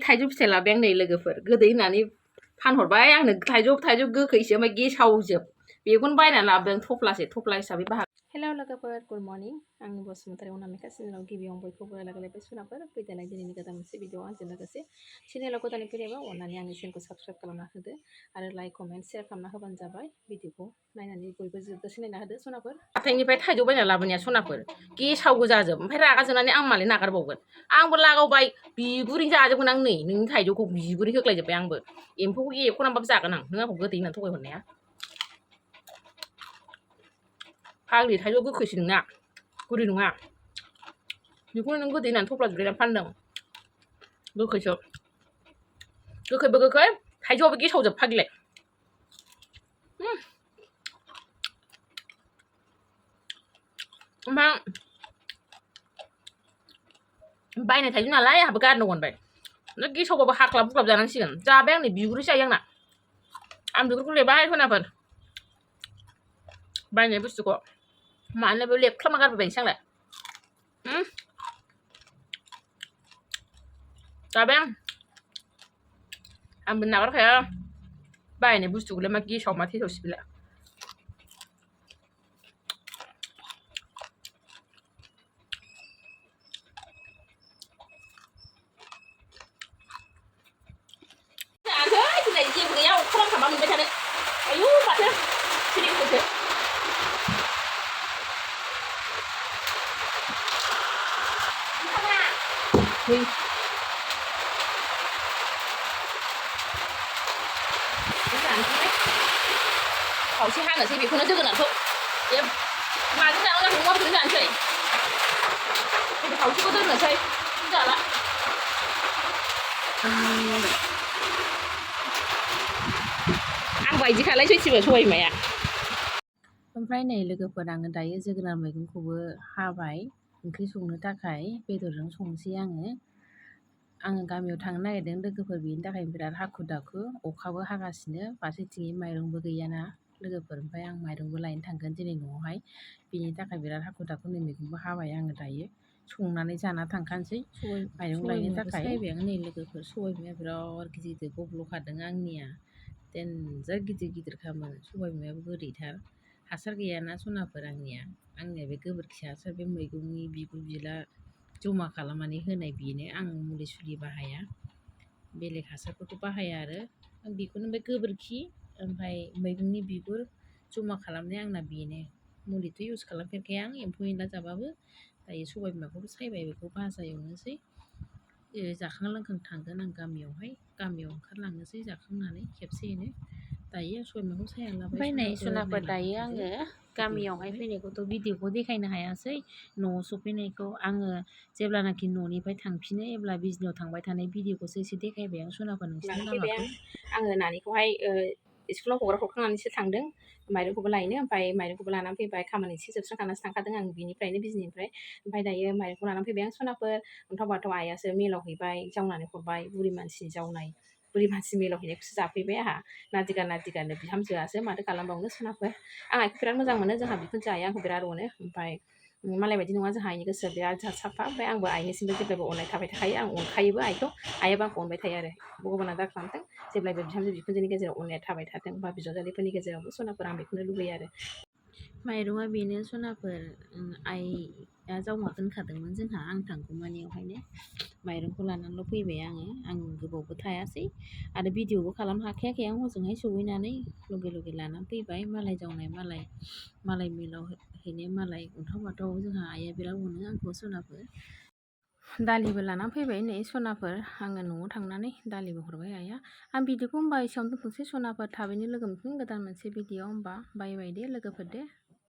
थाइजौ फिथाइ लाबाय आं नै लोगोफोर गोदै होननानै फानहरबाय आंनो थाइजौ गोखैसो ओमफ्राय गेसावजोब बेखौनो बायनानै लाबोदों थफ्ला हिसाबै बाहाग हेलौ लोगोफोर गुड मर्निं आंनि बसुमतारी अनामिका चेनेलाव गिबियाव बयखौबो लोगो सुनाफोर फैदेरनाय दिनैनि गोदान मोनसे भिडिअ आंजों लोगोसे चेनेलाव गोदानै फैयोबा अननानै आंनि चेनेलखौ साबस्क्राइब खालामना होदो आरो लाइक कमेन्ट शेयार खालामना होबानो जाबाय भिडिअखौ नायनानै बयबो जोबजासे नायना होदो सनाफोर हाथाइनिफ्राय थाइजौ बायना लाबोनाया सनाफोर गेसाव गोजाजोब ओमफ्राय रागा जोंनानै आं मालाय नागारबावगोन आंबो लागावबाय बिगुरै जाजोबगोन आं नै नोंनि थाइजौखौ बिगुरै होख्लायजोब्बाय आंबो एम्फौखौ एख'नानैबाबो जागोन आं नों आंखौ गोदै होननानै थगायहरनाया फाग्लि थाइजौ गोखैसो नोंना गुरै नङा बेखौनो नों गोदै होननानै थफ्ला जुलायनानै फानदों गोखैसो गोखैबो गोखै थाइजौआबो गेसावजोब फाग्लिलाय ओमफ्राय बायनाय थाइजौ नालाय आंहाबो गारनो मोनबाय गेसावबाबो हाख्लाब हुख्लाब जानांसिगोन जाबाय आंनि बिगुरैसो जायो आंना आं बिगुरखौ लेबाय होनाफोर बायनाय बुस्थुखौ मानोबो लेबख्लाबना गारबोबायनोसै आंलाय जाबाय आंबो नागारखाया बायनाय बुस्थुखौलाय मा गेसाव मा थेसाव सिबिला जेबो गैया अखालां थांबा मोनबाय थानो आयु माथो सिरिखौसो खावसे हानोसै बेखौनो जोगोनारखौ माजों जानांगौ जाखो अमाफोरजों जानोसै खावसेखौ दोननोसै जाला आं बायदिखालाय सैथिबो सबाय बिमाया ओमफ्राय नै लोगोफोर आङो दायो जोगोनार मैगंखौबो हाबाय ओंख्रि संनो थाखाय बेदरजों संसै आङो गामियाव थांनो नागिरदों लोगोफोर बेनि थाखाय बिराद हाखु दाखु अखाबो हागासिनो फारसेथिं माइरंबो गैयाना लोगोफोर ओमफ्राय आं माइरंबो लायनो थांगोन दिनै न'आवहाय बिनि थाखाय बिराद हाखु दाखु नै मैगंबो हाबाय आङो दायो संनानै जाना थांखानोसै माइरं लायनो थाखाय सायबाय आं नै लोगोफोर सबाय बिमाया बिराद गिदिर गिदिर गब्ल'खादों आंनिया देनजार गिदिर गिदिरखामोन सबाय बिमायाबो गोदैथार हासार गैयाना सनाफोर आंनिया बे गोबोरखि हासार बे मैगंनि बिगुर बिला जमा खालामनानै होनाय बेनो आं मुलि सुलि बाहाया बेलेग हासारफोरखौ बाहाया आरो आं बेखौनो बे गोबोरखि ओमफ्राय मैगंनि बिगुर जमा खालामनाय आंना बेनो मुलिथ' इउस खालामफेरखाया आं एम्फौ एनला जाबाबो दायो सबाय बिमाखौबो सायबाय बेखौ भाजा एवनोसै जाखां लोंखां थांगोन आं गामियाव ओंखारलांनोसै जाखांनानै खेबसेयैनो दायो सबाय बिमाखौ सायना लाबाय बायनाय सनाफोर दायो आङो गामियावहाय फैनायखौथ' भिडिअखौ देखायनो हायासै न'आव सफैनायखौ आङो जेब्लानाखि न'निफ्राय थांफिनो अब्ला बिजनियाव थांबाय थानाय भिडिअखौसो एसे देखायबाय आं सनाफोर नोंसिनि लामाखौ आङो नानिखौहाय स्कुलाव हरखांनानैसो थांदों माइरंखौबो लायनो ओमफ्राय माइरंखौबो लानानै फैबाय खामानि एसे जोबस्रांखानासो थांखादों आं बिनिफ्रायनो बिजनिनिफ्राय ओमफ्राय दायो माइरंखौ लानानै फैबाय आं सनाफोर अन्थाव बाथाव आइयासो मिलाव हैबाय जावनानै हरबाय बुरि मानसिनि जावनाय बुरि मानसि मिलाव हैनायखौसो जाफैबाय आंहा नादिगानो बिहामजोआसो माथो खालामबावनो सनाफोर आं आइखौ बिराद मोजां मोनो जोंहा बेखौनो जायो आंखौ बिराद अनो ओमफ्राय मालाय बायदि नङा जोंहा आइनि गोसोआ बिराद साफा ओमफ्राय आंबो आइनिसिमबो जेब्लायबो अननाय थाबाय थाखायो आं अनखायोबो आइखौ आइयाबो आंखौ अनबाय थायो आरो भगबाना दा खालामथों जेब्लायबो बिहामजो बिखुनजोनि गेजेराव अननाया थाबाय थाथों बा बिजावजालिफोरनि गेजेरावबो सनाफोर आं बेखौनो लुबैयो आरो माइरङा बेनो सनाफोर आइया जावना दोनखादोंमोन जोंहा आं थांगौमानियावहायनो माइरंखौ लानानैल' फैबाय आं गोबावबो थायासै आरो भिडिअबो खालामनो हाखायाखै आं हजोंहाय सहैनानै लगे लानानै फैबाय मालाय जावनाय मालाय मिलाव हैनाय मालाय अन्थाव बाथाव जोंहा आइया बिराद अनो आंखौ सनाफोर दालिबो लानानै फैबाय नै सनाफोर आङो न'आव थांनानै दालिबो हरबाय आइया आं भिडिअखौ होमबा एसेयावनो दोनथ'नोसै सनाफोर थाबैनो लोगो मोनफिन गोदान मोनसे भिडिअ होमबा बाय दे लोगोफोर दे।